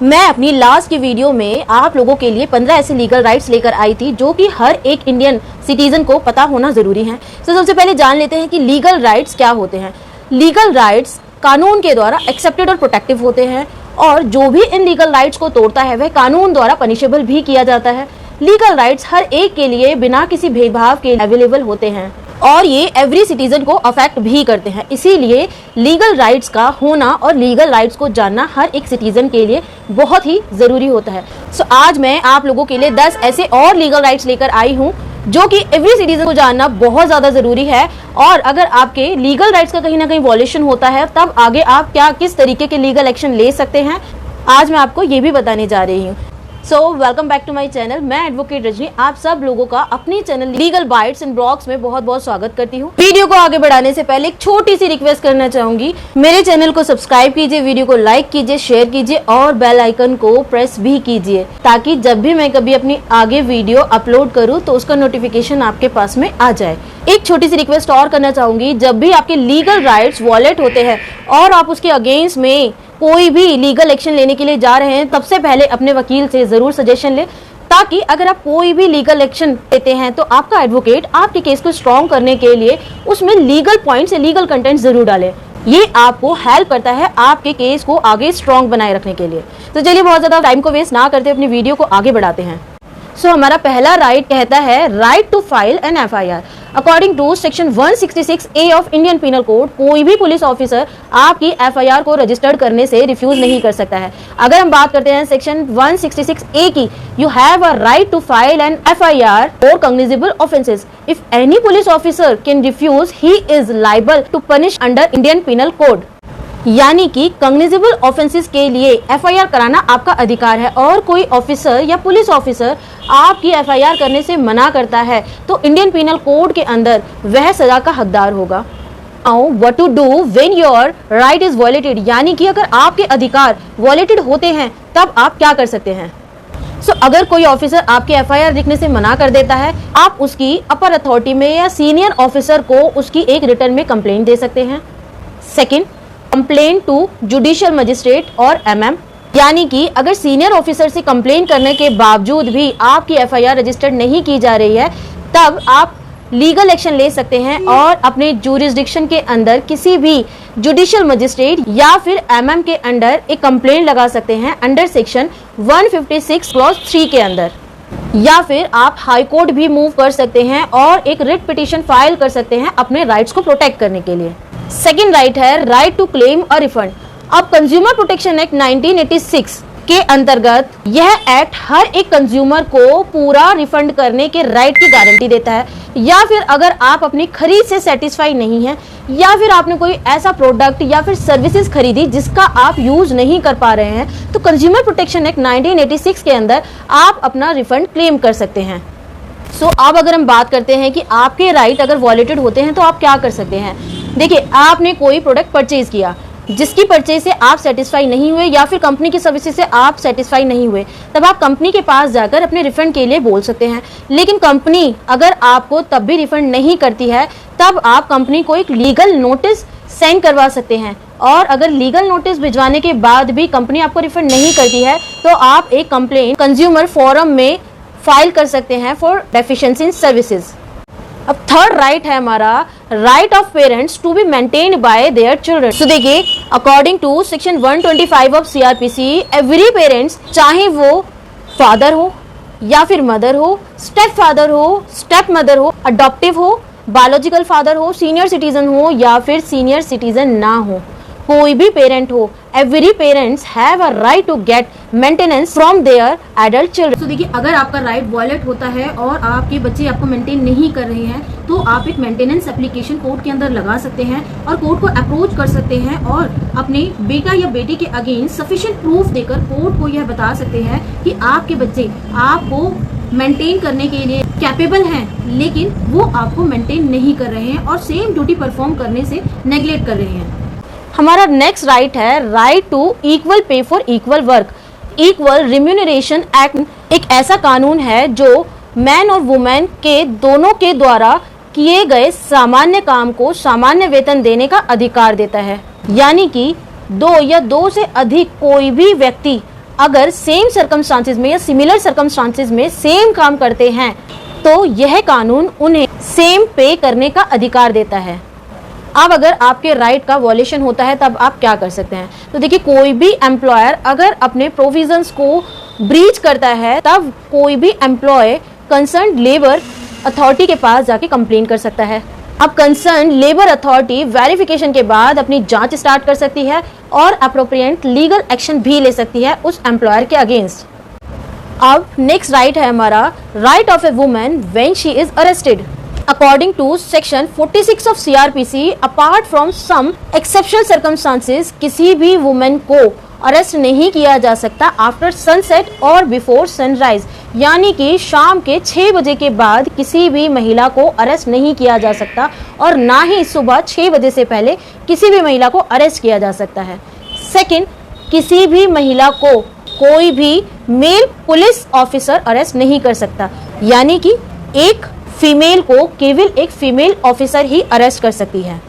मैं अपनी लास्ट की वीडियो में आप लोगों के लिए 15 ऐसे लीगल राइट्स लेकर आई थी जो कि हर एक इंडियन सिटीजन को पता होना जरूरी है। तो सबसे पहले जान लेते हैं कि लीगल राइट्स क्या होते हैं। लीगल राइट्स कानून के द्वारा एक्सेप्टेड और प्रोटेक्टिव होते हैं और जो भी इन लीगल राइट्स को तोड़ता है वह कानून द्वारा पनिशेबल भी किया जाता है। लीगल राइट्स हर एक के लिए बिना किसी भेदभाव के अवेलेबल होते हैं और ये एवरी सिटीजन को अफेक्ट भी करते हैं। इसीलिए लीगल राइट्स का होना और लीगल राइट्स को जानना हर एक सिटीजन के लिए बहुत ही जरूरी होता है। सो आज मैं आप लोगों के लिए 10 ऐसे और लीगल राइट्स लेकर आई हूँ जो कि एवरी सिटीजन को जानना बहुत ज्यादा जरूरी है। और अगर आपके लीगल राइट्स का कहीं ना कहीं वॉल्यूशन होता है तब आगे आप क्या किस तरीके के लीगल एक्शन ले सकते हैं, आज मैं आपको ये भी बताने जा रही हूँ। So welcome back to my channel. मैं एडवोकेट रजनी आप सब लोगों का अपनी channel Legal Bites and Blogs में बहुत बहुत स्वागत करती हूँ। वीडियो को आगे बढ़ाने से पहले एक छोटी सी रिक्वेस्ट करना चाहूंगी, मेरे चैनल को सब्सक्राइब कीजिए, वीडियो को लाइक कीजिए, शेयर कीजिए और बेल आइकन को प्रेस भी कीजिए ताकि जब भी मैं कभी अपनी आगे वीडियो अपलोड करूँ तो उसका नोटिफिकेशन आपके पास में आ जाए। एक छोटी सी रिक्वेस्ट और करना चाहूंगी, जब भी आपके लीगल राइट्स वॉलेट होते हैं और आप उसके अगेंस्ट में कोई भी लीगल एक्शन लेने के लिए जा रहे हैं, सबसे पहले अपने वकील से जरूर सजेशन ले ताकि अगर आप कोई भी लीगल एक्शन लेते हैं तो आपका एडवोकेट आपके केस को स्ट्रॉन्ग करने के लिए उसमें लीगल पॉइंट्स या लीगल कंटेंट जरूर डाले। ये आपको हेल्प करता है आपके केस को आगे स्ट्रॉन्ग बनाए रखने के लिए। तो चलिए बहुत ज्यादा टाइम को वेस्ट ना करते अपनी वीडियो को आगे बढ़ाते हैं। सो हमारा पहला राइट कहता है right to file an FIR। According to section 166A of Indian penal code कोई भी पुलिस ऑफिसर आपकी FIR को रजिस्टर्ड करने से रिफ्यूज नहीं कर सकता है। अगर हम बात करते हैं सेक्शन 166A की, you have a right to file an FIR for cognizable offences. If any police officer can refuse he is liable to punish under Indian penal code. यानी कि कॉग्निजेबल ऑफेंसेस के लिए FIR कराना आपका अधिकार है और कोई ऑफिसर या पुलिस ऑफिसर आपकी FIR करने से मना करता है तो इंडियन पिनल कोड के अंदर वह सजा का हकदार होगा। Now what to do when your right is violated, यानी कि अगर आपके अधिकार वॉयलेटेड होते हैं तब आप क्या कर सकते हैं। अगर कोई ऑफिसर आपके FIR लिखने से मना कर देता है, आप उसकी अपर अथॉरिटी में या सीनियर ऑफिसर को उसकी एक रिटर्न में कंप्लेंट दे सकते हैं। Second, complaint to judicial magistrate और MM, यानी कि अगर सीनियर ऑफिसर से कंप्लेंट करने के बावजूद भी आपकी FIR रजिस्टर्ड नहीं की जा रही है तब आप लीगल एक्शन ले सकते हैं और अपने जुरिस्डिक्शन के अंदर किसी भी जुडिशियल मजिस्ट्रेट या फिर MM के अंडर एक कंप्लेंट लगा सकते हैं अंडर सेक्शन 156 क्लॉज 3 के अंदर, या फिर आप हाई कोर्ट भी मूव कर सकते हैं और एक रिट पिटीशन फाइल कर सकते हैं अपने राइट्स को प्रोटेक्ट करने के लिए। सेकेंड राइट है right to claim a refund. अब कंज्यूमर प्रोटेक्शन एक्ट 1986 के अंतर्गत यह एक्ट हर एक कंज्यूमर को पूरा रिफंड करने के राइट की गारंटी देता है, या फिर अगर आप अपनी खरीद से सेटिस्फाई नहीं है या फिर आपने कोई ऐसा प्रोडक्ट या फिर सर्विसेज खरीदी जिसका आप यूज नहीं कर पा रहे हैं तो कंज्यूमर प्रोटेक्शन एक्ट 1986 के अंदर आप अपना रिफंड क्लेम कर सकते हैं। अब अगर हम बात करते हैं कि आपके राइट अगर वॉयलेटेड होते हैं तो आप क्या कर सकते हैं। देखिए, आपने कोई प्रोडक्ट परचेज किया जिसकी परचेज से आप सेटिस्फाई नहीं हुए या फिर कंपनी की सर्विसेज से आप सेटिस्फाई नहीं हुए, तब आप कंपनी के पास जाकर अपने रिफंड के लिए बोल सकते हैं। लेकिन कंपनी अगर आपको तब भी रिफंड नहीं करती है तब आप कंपनी को एक लीगल नोटिस सेंड करवा सकते हैं और अगर लीगल नोटिस भिजवाने के बाद भी कंपनी आपको रिफंड नहीं करती है तो आप एक कंप्लेंट कंज्यूमर फोरम में फाइल कर सकते हैं फॉर डेफिशिएंसी इन सर्विसेज। अब थर्ड राइट है हमारा right of parents to be maintained by their children. तो देखिए, according to section 125 of CRPC, every parents, चाहे वो फादर हो या फिर मदर हो, स्टेप फादर हो, स्टेप मदर हो, अडॉप्टिव हो, बायोलॉजिकल फादर हो, सीनियर सिटीजन हो या फिर सीनियर सिटीजन ना हो, कोई भी पेरेंट हो, every parents have a right to get maintenance from their adult children. तो देखिए, अगर आपका राइट वॉयलेट होता है और आपके बच्चे आपको मेंटेन नहीं कर रहे हैं तो आप एक मेंटेनेंस एप्लीकेशन कोर्ट के अंदर लगा सकते हैं और कोर्ट को अप्रोच कर सकते हैं और अपने बेटा या बेटी के अगेंस्ट सफिशिएंट प्रूफ देकर कोर्ट को यह बता सकते हैं कि आपके बच्चे आपको मेंटेन करने के लिए कैपेबल हैं लेकिन वो आपको मेंटेन नहीं कर रहे हैं और सेम ड्यूटी परफॉर्म करने से नेग्लेक्ट कर रहे हैं। हमारा नेक्स्ट राइट है right to equal pay for equal work. Equal remuneration act एक ऐसा कानून है जो मैन और वुमेन के दोनों के द्वारा किए गए सामान्य काम को सामान्य वेतन देने का अधिकार देता है। यानी कि दो या दो से अधिक कोई भी व्यक्ति अगर सेम सर्कमस्टांसेस में या सिमिलर सर्कमस्टांसेस में सेम काम करते हैं तो यह कानून उन्हें सेम पे करने का अधिकार देता है। अब अगर आपके राइट का वॉयलेशन होता है तब आप क्या कर सकते हैं? तो देखिए, कोई भी एम्प्लॉयर अगर अपने प्रोविजंस को ब्रीच करता है तब कोई भी एम्प्लॉय कंसर्न लेबर अथॉरिटी के पास जाके कंप्लेन कर सकता है। अब कंसर्न लेबर अथॉरिटी वेरिफिकेशन के बाद अपनी जांच स्टार्ट कर सकती है और अप्रोप्रिएट लीगल एक्शन भी ले सकती है उस एम्प्लॉयर के अगेंस्ट। अब नेक्स्ट राइट है हमारा right of a woman when she is arrested. According to section 46 of CRPC, apart from some exceptional circumstances, किसी भी वुमेन को अरेस्ट नहीं किया जा सकता आफ्टर सनसेट और बिफोर सनराइज, यानी कि शाम के 6 बजे के बाद किसी भी महिला को अरेस्ट नहीं किया जा सकता और ना ही सुबह 6 बजे से पहले किसी भी महिला को अरेस्ट किया जा सकता है। सेकंड, किसी भी महिला को कोई भी मेल पुलिस ऑफिसर अरेस्ट नहीं कर सकता, यानी कि एक फीमेल को केवल एक फीमेल ऑफिसर ही अरेस्ट कर सकती है।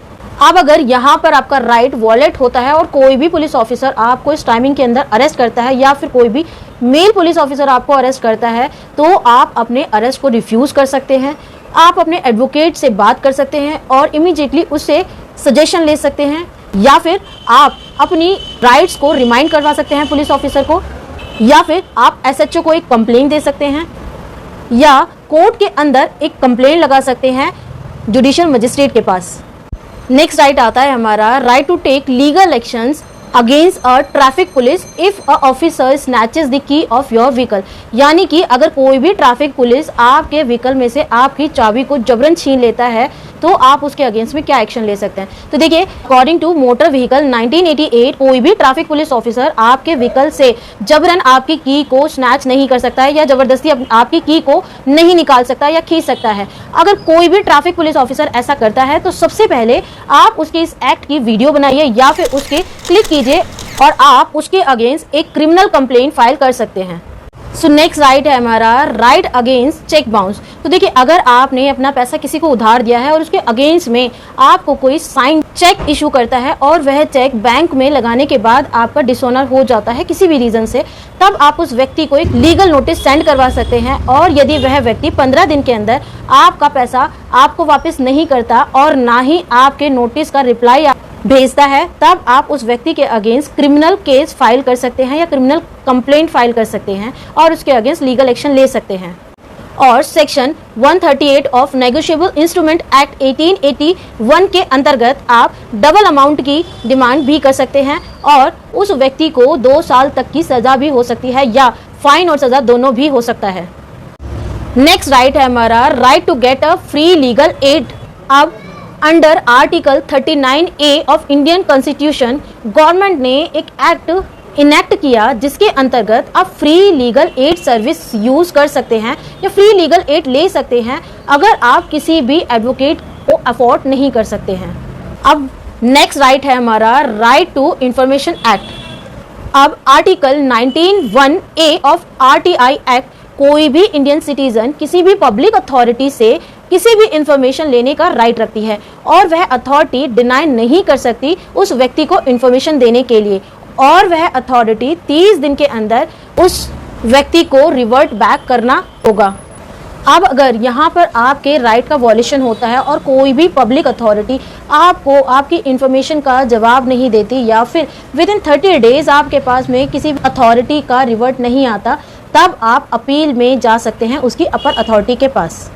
अब अगर यहाँ पर आपका राइट वॉलेट होता है और कोई भी पुलिस ऑफिसर आपको इस टाइमिंग के अंदर अरेस्ट करता है या फिर कोई भी मेल पुलिस ऑफिसर आपको अरेस्ट करता है तो आप अपने अरेस्ट को रिफ्यूज कर सकते हैं। आप अपने एडवोकेट से बात कर सकते हैं और इमीडिएटली उससे सजेशन ले सकते हैं, या फिर आप अपनी राइट्स को रिमाइंड करवा सकते हैं पुलिस ऑफिसर को, या फिर आप SHO को एक कंप्लेंट दे सकते हैं या कोर्ट के अंदर एक कंप्लेंट लगा सकते हैं जुडिशियल मजिस्ट्रेट के पास। नेक्स्ट राइट आता है हमारा right to take legal actions against a traffic police if a officer snatches the key of your vehicle, यानी कि अगर कोई भी ट्रैफिक पुलिस आपके व्हीकल में से आपकी चाबी को जबरन छीन लेता है तो आप उसके अगेंस्ट में क्या एक्शन ले सकते हैं? तो देखिए, अकॉर्डिंग टू मोटर व्हीकल 1988 कोई भी ट्रैफिक पुलिस ऑफिसर आपके व्हीकल से जबरन आपकी की को स्नैच नहीं कर सकता है या जबरदस्ती आपकी की को नहीं निकाल सकता या खींच सकता है। अगर कोई भी ट्रैफिक पुलिस ऑफिसर ऐसा करता है तो सबसे पहले आप उसके इस एक्ट की वीडियो बनाइए या फिर उसके क्लिक कीजिए और आप उसके अगेंस्ट एक क्रिमिनल कंप्लेंट फाइल कर सकते हैं। सो नेक्स्ट राइट है हमारा राइट अगेंस्ट चेक बाउंस। तो देखिए, अगर आपने अपना पैसा किसी को उधार दिया है और उसके अगेंस्ट में आपको कोई साइन चेक इशू करता है और वह चेक बैंक में लगाने के बाद आपका डिसऑनर हो जाता है किसी भी रीजन से, तब आप उस व्यक्ति को एक लीगल नोटिस सेंड करवा सकते हैं और यदि वह व्यक्ति 15 दिन के अंदर आपका पैसा आपको वापस नहीं करता और ना ही आपके नोटिस का रिप्लाई भेजता है तब आप उस व्यक्ति के अगेंस्ट क्रिमिनल केस फाइल कर सकते हैं या क्रिमिनल कंप्लेंट फाइल कर सकते हैं और उसके अगेंस्ट लीगल एक्शन ले सकते हैं। और section 138 of negotiable instrument act 1881 के अंतर्गत आप डबल अमाउंट की डिमांड भी कर सकते हैं और उस व्यक्ति को 2 साल तक की सजा भी हो सकती है या फाइन और सजा दोनों भी हो सकता है। नेक्स्ट राइट है हमारा right to get a free legal aid. अब under article 39A of Indian constitution government ने एक एक्ट इनेक्ट किया जिसके अंतर्गत आप free legal aid service use कर सकते हैं या फ्री लीगल एड ले सकते हैं अगर आप किसी भी एडवोकेट को अफोर्ड नहीं कर सकते हैं। अब नेक्स्ट राइट है हमारा राइट टू इंफॉर्मेशन एक्ट। अब article 19(1)A of RTI act कोई भी इंडियन सिटीजन किसी भी पब्लिक अथॉरिटी से किसी भी इंफॉर्मेशन लेने का राइट रखती है और वह अथॉरिटी डिनाई नहीं कर सकती उस व्यक्ति को इंफॉर्मेशन देने के लिए और वह अथॉरिटी 30 दिन के अंदर उस व्यक्ति को रिवर्ट बैक करना होगा। अब अगर यहाँ पर आपके राइट का वॉल्यूशन होता है और कोई भी पब्लिक अथॉरिटी आपको आपकी इंफॉर्मेशन का जवाब नहीं देती या फिर विद इन 30 डेज आपके पास में किसी अथॉरिटी का रिवर्ट नहीं आता, तब आप अपील में जा सकते हैं उसकी अपर अथॉरिटी के पास।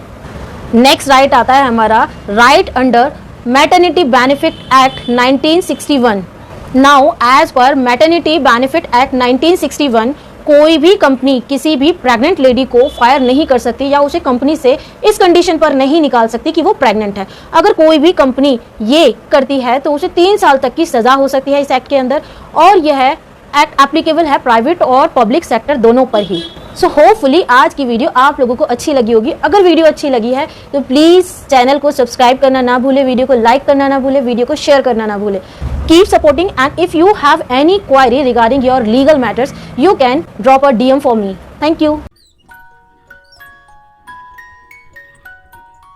नेक्स्ट राइट आता है हमारा right under maternity benefit act 1961। Now as per maternity benefit act 1961 कोई भी कंपनी किसी भी प्रेग्नेंट लेडी को फायर नहीं कर सकती या उसे कंपनी से इस कंडीशन पर नहीं निकाल सकती कि वो प्रेग्नेंट है। अगर कोई भी कंपनी ये करती है तो उसे 3 साल तक की सजा हो सकती है इस एक्ट के अंदर और यह एक्ट एप्लीकेबल है प्राइवेट और पब्लिक सेक्टर दोनों पर ही। सो होपफुली आज की वीडियो आप लोगों को अच्छी लगी होगी। अगर वीडियो अच्छी लगी है तो प्लीज़ चैनल को सब्सक्राइब करना ना भूले, वीडियो को लाइक करना ना भूले, वीडियो को शेयर करना ना भूले। Keep supporting, and if you have any query regarding your legal matters, you can drop a DM for me. Thank you.